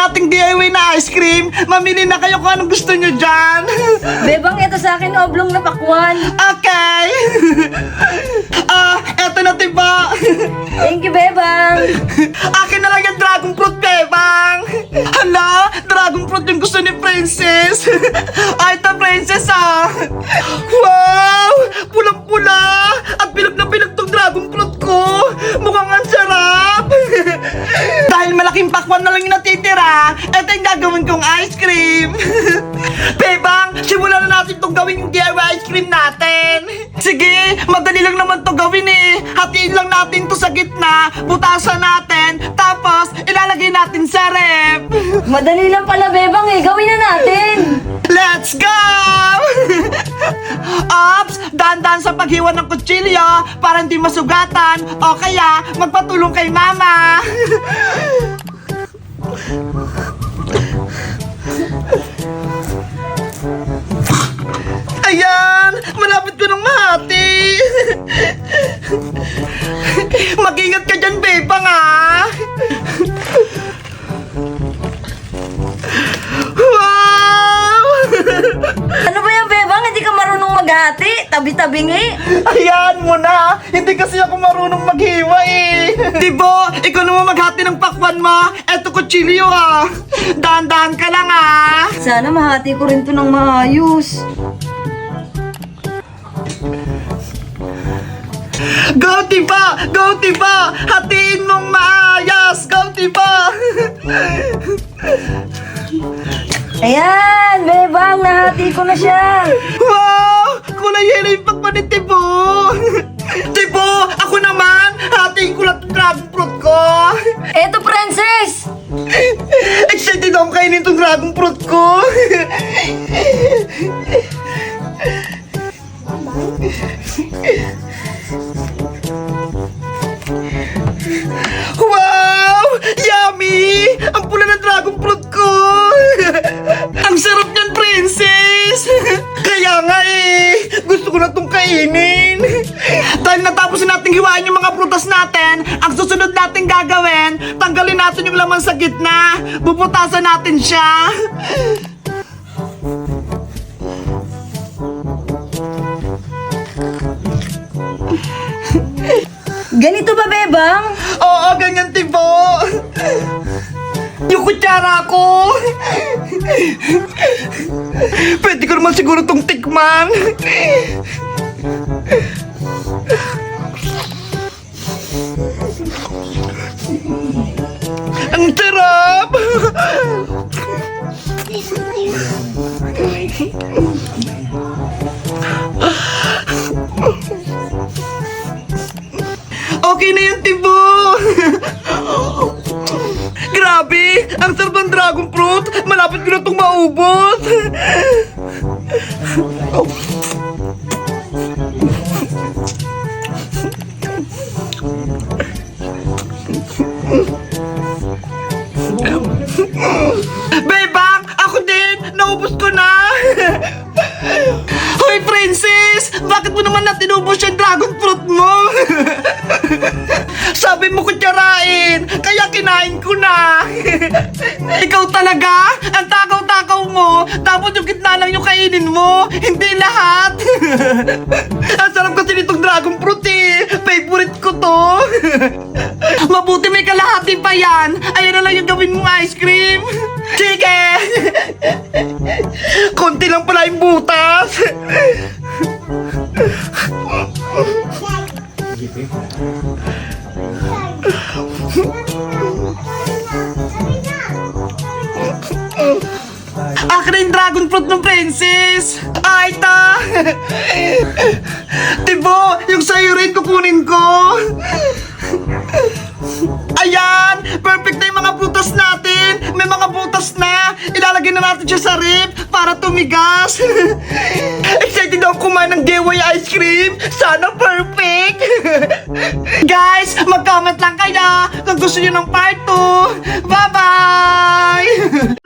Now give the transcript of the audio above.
nating DIY na ice cream. Mamili na kayo kung anong gusto nyo dyan. Bebang, ito sa akin oblong na pakwan. Okay. Eto na, tiba. Thank you, Bebang. Akin na lang yung dragon fruit, bebang. Hala, dragon fruit yung gusto ni Princess. Ito, Princess, Wow! Pulang-pula! At bilog na bilog tong dragon fruit ko. Mukhang ang sarap. Dahil malaking pakwan na lang yung natitira, ito yung gagawin kong ice cream. Bebang, simulan na natin itong gawin yung DIY ice cream natin. Sige, madali lang naman to gawin eh. Hatiin lang natin to sa gitna, butasan natin, tapos ilalagay natin sa ref. Madali lang pala, Bebang eh. Gawin na natin. Let's go! Ops, dahan-dahan sa paghiwa ng kutsilyo para hindi masugatan o kaya magpatulong kay mama. Ayan! Malapit ko ng mahati! Mag-ingat ka dyan, bebang, Wow! Ano ba yan, Bebang? Hindi ka marunong maghati. Tabi-tabingi. Ayan mo na! Hindi kasi ako marunong maghiwa eh! Tibo, ikaw naman maghati ng pakwan mo! Eto kutsilyo Dahan-dahan ka lang Sana mahati ko rin to ng maayos. Go, Tiba! Go, Tiba! Hatiin mong maayos! Go, Tiba! Ayan, Bebang. Nahati ko na siya. Wow! Kulay yelo yung pakwan ni Tibo! Tibo! Ako naman! Hatiin ko lang itong dragon fruit ko! Eto, Princess. Excited akong kainin itong dragon fruit ko! Wow! Yummy! Ang pula ng dragon fruit ko! Ang sarap niyan, Princess! Kaya nga gusto ko na itong kainin. Dahil natapos na nating hiwain yung mga prutas natin, ang susunod nating gagawin, tanggalin natin yung laman sa gitna. Bubutasan natin siya. Ganito ba, Bebang? Oo, ganyan, Tibo. Yung kutsara ko. Pwede ko naman siguro itong tikman. Ang sarap. Okay na yun, Tibo! Grabe! Ang sarap ng dragon fruit! Malapit ko na itong maubos! Bebang! Ako din! Naubos ko na! Hoy, Princess! Bakit mo naman natin ubos yung dragon fruit mo? Sabi mo kutsarain, kaya kinain ko na. Ikaw talaga? Ang takaw-takaw mo, tapos yung gitna lang yung kainin mo, hindi lahat. Ang sarap kasi nitong dragon fruit favorite ko to. Mabuti may kalahati pa yan. Ayan na lang yung gawin mong ice cream. Sige. Konti lang pala yung butas. Akin na yung dragon fruit ng Princess. Ay, ta. Tibo, yung sa'yo rin kukunin ko. Ayan, perfect na yung mga butas natin. May mga butas na. Ilalagay na natin siya sa ref para tumigas. Excited ako kumain ng DIY ice cream. Sana perfect. Guys, mag-comment lang kayo kung gusto nyo ng part 2. Bye-bye.